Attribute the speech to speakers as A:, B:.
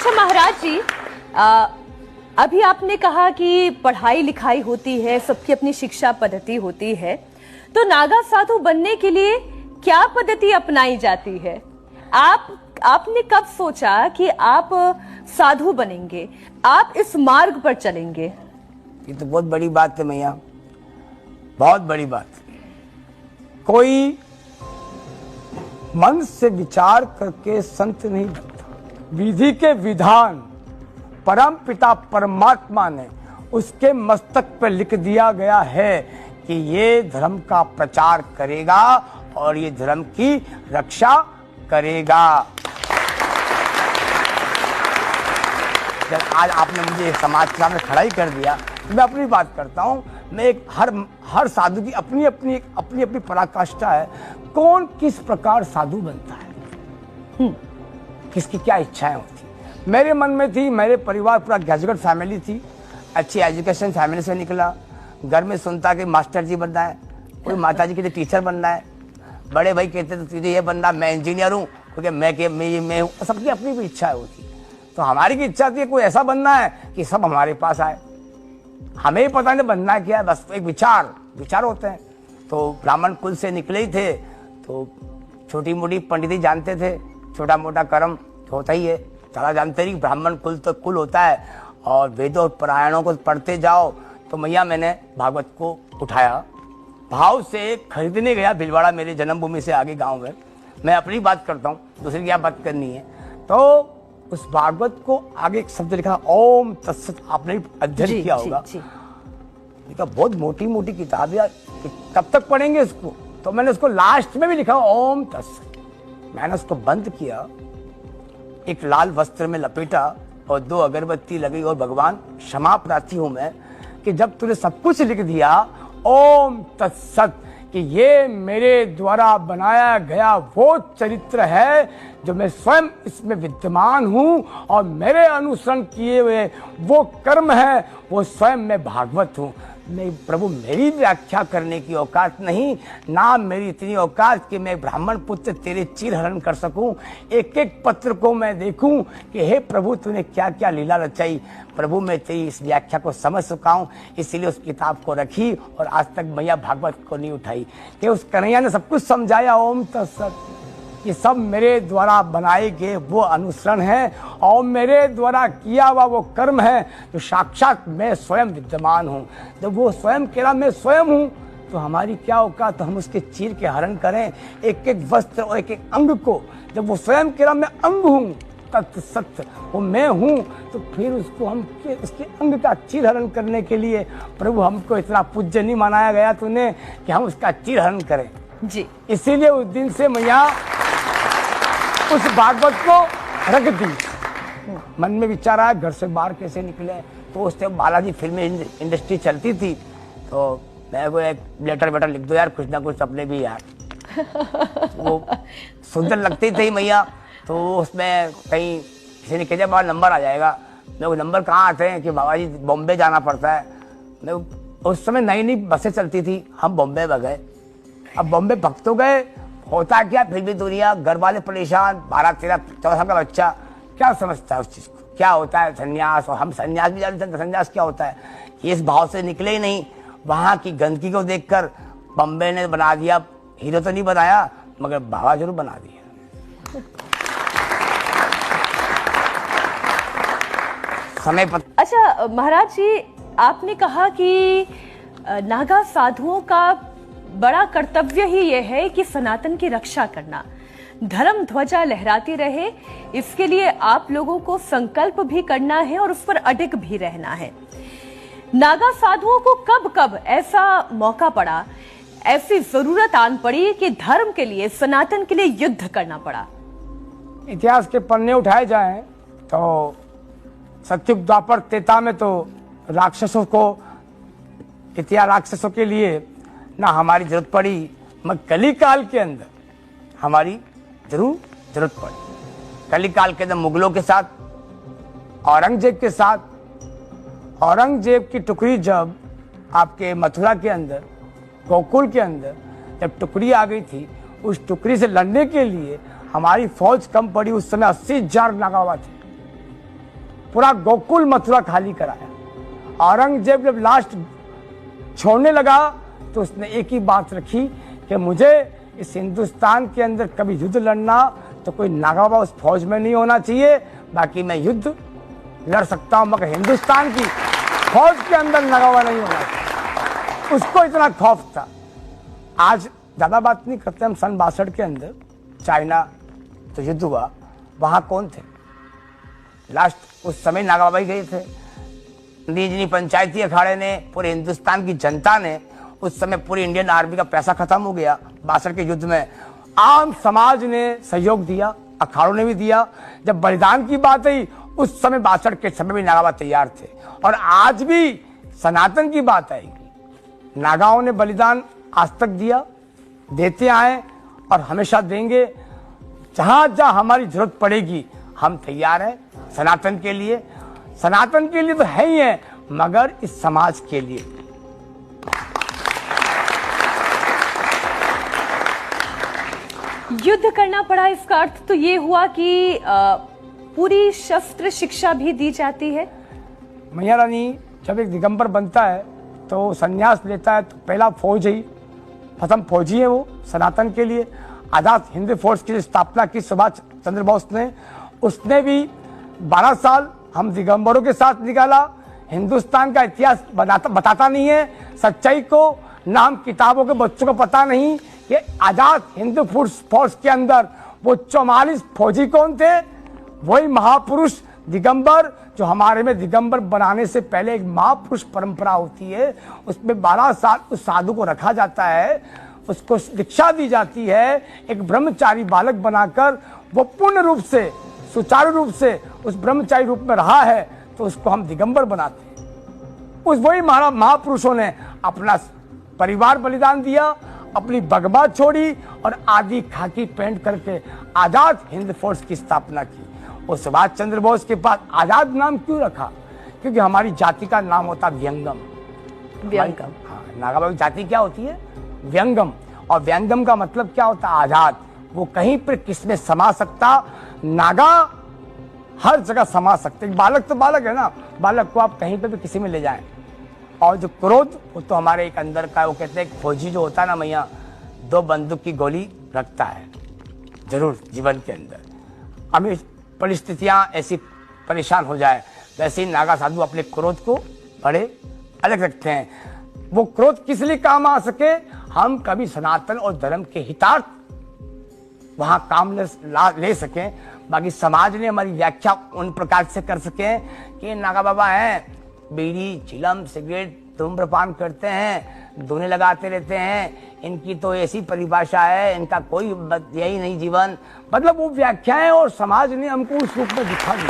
A: अच्छा महाराज जी, अभी आपने कहा कि पढ़ाई लिखाई होती है, सबकी अपनी शिक्षा पद्धति होती है, तो नागा साधु बनने के लिए क्या पद्धति अपनाई जाती है? आपने कब सोचा कि आप साधु बनेंगे, आप इस मार्ग पर चलेंगे?
B: ये तो बहुत बड़ी बात है मैया, बहुत बड़ी बात। कोई मन से विचार करके संत नहीं बनता। विधि के विधान परम पिता परमात्मा ने उसके मस्तक पर लिख दिया गया है कि ये धर्म का प्रचार करेगा और ये धर्म की रक्षा करेगा। जब आज आपने मुझे समाज के सामने खड़ा ही कर दिया, मैं अपनी बात करता हूँ। मैं एक हर साधु की अपनी अपनी पराकाष्ठा है। कौन किस प्रकार साधु बनता है, किसकी क्या इच्छाएं होती। मेरे मन में थी, मेरे परिवार पूरा ग्रेजुएट फैमिली थी, अच्छी एजुकेशन फैमिली से निकला। घर में सुनता कि मास्टर जी बनना है, कोई माता जी कहते टीचर बनना है, बड़े भाई कहते तो तुझे ये बनना, मैं इंजीनियर हूँ क्योंकि मैं हूँ। सबकी अपनी भी इच्छा होती। तो हमारी की इच्छा थी कोई ऐसा बनना है कि सब हमारे पास आए। हमें ही पता नहीं बनना क्या है, बस एक विचार होते हैं। तो ब्राह्मण कुल से निकले ही थे, तो छोटी मोटी पंडिती जानते थे, छोटा मोटा कर्म होता ही है। सारा जानते ही ब्राह्मण कुल तो कुल होता है। और वेदों और पुराणों को पढ़ते जाओ। तो मैया मैंने भागवत को उठाया, भाव से खरीदने गया भीलवाड़ा, मेरी जन्मभूमि से आगे गांव में। मैं अपनी बात करता हूँ, दूसरी की क्या बात करनी है। तो उस भागवत को आगे एक शब्द लिखा ओम तत्सत, आपने भी अध्ययन किया होगा। लिखा बहुत मोटी मोटी किताब है, कब तक पढ़ेंगे इसको। तो मैंने उसको लास्ट में भी लिखा ओम तत्सत। मैंने उसको बंद किया, एक लाल वस्त्र में लपेटा और 2 अगरबत्ती लगी और भगवान क्षमा प्रार्थी हूं मैं कि जब तूने सब कुछ लिख दिया ओम तत्सत, कि ये मेरे द्वारा बनाया गया वो चरित्र है जो मैं स्वयं इसमें विद्यमान हूं और मेरे अनुसरण किए हुए वो कर्म है, वो स्वयं मैं भागवत हूं। नहीं प्रभु, मेरी व्याख्या करने की औकात नहीं, ना मेरी इतनी औकात कि मैं ब्राह्मण पुत्र तेरे चीर हरण कर सकूं। एक एक पत्र को मैं देखूं कि हे प्रभु तूने क्या क्या लीला रचाई। प्रभु मैं तेरी इस व्याख्या को समझ चुका हूं, इसीलिए उस किताब को रखी और आज तक मैया भागवत को नहीं उठाई कि उस कन्हैया ने सब कुछ समझाया। ओम तत्सत, ये सब मेरे द्वारा बनाए गए वो अनुसरण है और मेरे द्वारा किया हुआ वो कर्म है जो साक्षात मैं स्वयं विद्यमान हूँ। जब वो स्वयं कह रहा मैं स्वयं हूँ, तो हमारी क्या औकात तो हम उसके चीर के हरण करें एक एक वस्त्र और एक एक अंग को। जब वो स्वयं कह रहा मैं अंग हूँ, तत्सत्य वो मैं हूँ, तो फिर उसको हम उसके अंग का चीर हरण करने के लिए प्रभु हमको इतना पूज्य नहीं मनाया गया तूने कि हम उसका चीर हरण करें जी। इसीलिए उस दिन से मैया उस भागवत को रख दी। मन में विचार आया घर से बाहर कैसे निकले। तो उस टाइम बालाजी फिल्म इंडस्ट्री चलती थी, तो मैं को एक लेटर लिख दो यार, कुछ ना कुछ अपने भी यार। वो सुंदर लगती थी मैया। तो उसमें कहीं किसी ने कहा बाबा नंबर आ जाएगा। मैं वो नंबर कहाँ आते हैं कि बाबा जी बॉम्बे जाना पड़ता है। मैं उस समय नई नई बसें चलती थी, हम बॉम्बे गए। अब बॉम्बे भक्त तो गए, होता क्या फिर भी दुनिया, घर वाले परेशान, 12, 13, 14 साल का बच्चा क्या समझता है उस चीज को, क्या होता है संन्यास। और हम संन्यास भी जानते हैं संन्यास क्या होता है। इस भाव से निकले ही नहीं। वहां की गंदगी को देखकर बॉम्बे ने बना दिया, हीरो तो नहीं बनाया मगर बाबा जरूर बना दिया। समय पर।
A: अच्छा महाराज जी, आपने कहा कि नागा साधुओं का बड़ा कर्तव्य ही यह है कि सनातन की रक्षा करना, धर्म ध्वजा लहराती रहे, इसके लिए आप लोगों को संकल्प भी करना है और उस पर अडिग भी रहना है। नागा साधुओं को कब कब ऐसा मौका पड़ा, ऐसी जरूरत आन पड़ी कि धर्म के लिए, सनातन के लिए युद्ध करना पड़ा?
B: इतिहास के पन्ने उठाए जाएं तो सत्युग द्वापर त्रेता में तो राक्षसों के लिए ना हमारी जरूरत पड़ी, मगर कली काल के अंदर हमारी जरूरत पड़ी। कली काल के अंदर मुगलों के साथ, औरंगजेब के साथ, औरंगजेब की टुकड़ी जब आपके मथुरा के अंदर, गोकुल के अंदर जब टुकड़ी आ गई थी, उस टुकड़ी से लड़ने के लिए हमारी फौज कम पड़ी। उस समय 80,000 नागावा थे। पूरा गोकुल मथुरा खाली कराया। औरंगजेब जब लास्ट छोड़ने लगा तो उसने एक ही बात रखी कि मुझे इस हिंदुस्तान के अंदर कभी युद्ध लड़ना तो कोई नागा बाबा उस फौज में नहीं होना चाहिए, बाकी मैं युद्ध लड़ सकता हूं मगर हिंदुस्तान की फौज के अंदर नागा बाबा नहीं होना चाहिए। उसको इतना खौफ था। आज ज्यादा बात नहीं करते हम, सन 62 के अंदर चाइना तो युद्ध हुआ, वहां कौन थे लास्ट? उस समय नागा बाबा ही गए थे। निजी पंचायती अखाड़े ने, पूरे हिंदुस्तान की जनता ने, उस समय पूरी इंडियन आर्मी का पैसा खत्म हो गया 62 के युद्ध में, आम समाज ने सहयोग दिया, अखाड़ों ने भी दिया। जब बलिदान की बात आई उस समय 62 के समय भी नागा बाबा तैयार थे। और आज भी सनातन की बात आएगी, नागाओं ने बलिदान आज तक दिया, देते आए और हमेशा देंगे। जहां जहां हमारी जरूरत पड़ेगी हम तैयार हैं सनातन के लिए। सनातन के लिए तो है ही है, मगर इस समाज के लिए।
A: युद्ध करना पड़ा, इसका अर्थ तो ये हुआ कि पूरी शस्त्र शिक्षा भी दी जाती है।
B: मैया रानी जब एक दिगंबर बनता है तो संन्यास लेता है, तो पहला फौज ही, प्रथम फौजी है वो सनातन के लिए। आजाद हिंद फोर्स की स्थापना की सुभाष चंद्र बोस ने, उसने भी 12 साल हम दिगंबरों के साथ निकाला। हिंदुस्तान का इतिहास बताता नहीं है सच्चाई को, नाम किताबों के बच्चों को पता नहीं कि आजाद हिंद फोर्स के अंदर वो 44 फौजी कौन थे, वही महापुरुष दिगंबर। जो हमारे में दिगंबर बनाने से पहले एक महापुरुष परंपरा होती है, उसमें 12 साल उस साधु को रखा जाता है, उसको दीक्षा दी जाती है, एक ब्रह्मचारी बालक बनाकर वो पूर्ण रूप से सुचारू रूप से उस ब्रह्मचारी रूप में रहा है तो उसको हम दिगंबर बनाते हैं। उस वही महापुरुषों ने अपना परिवार बलिदान दिया, अपनी बगबा छोड़ी और आदि खाकी पेंट करके आजाद हिंद फोर्स की स्थापना की। और सुभाष चंद्र बोस के पास आजाद नाम क्यों रखा? क्योंकि हमारी जाति का नाम होता व्यंगम।
A: व्यंगम,
B: हाँ, नागा बाबा की जाति क्या होती है? व्यंगम। और व्यंगम का मतलब क्या होता है? आजाद। वो कहीं पर किसमें समा सकता, नागा हर जगह समा सकते। बालक तो बालक है ना, बालक को आप कहीं पे भी किसी में ले जाएं। और जो क्रोध, वो तो हमारे एक अंदर का, वो कहते हैं फौजी जो होता है ना मैया, 2 बंदूक की गोली रखता है जरूर जीवन के अंदर। हमें परिस्थितियां ऐसी परेशान हो जाए, वैसे ही नागा साधु अपने क्रोध को बड़े अलग रखते हैं। वो क्रोध किस लिए काम आ सके, हम कभी सनातन और धर्म के हितार्थ वहां काम ले सकें। बाकी समाज ने हमारी व्याख्या उन प्रकार से कर सके कि नागा बाबा हैं, बीड़ी चिलम सिगरेट धूम्रपान करते हैं, धुने लगाते रहते हैं, इनकी तो ऐसी परिभाषा है, इनका कोई यही नहीं जीवन। मतलब वो व्याख्याएं और समाज ने हमको उस रूप में दिखा दी।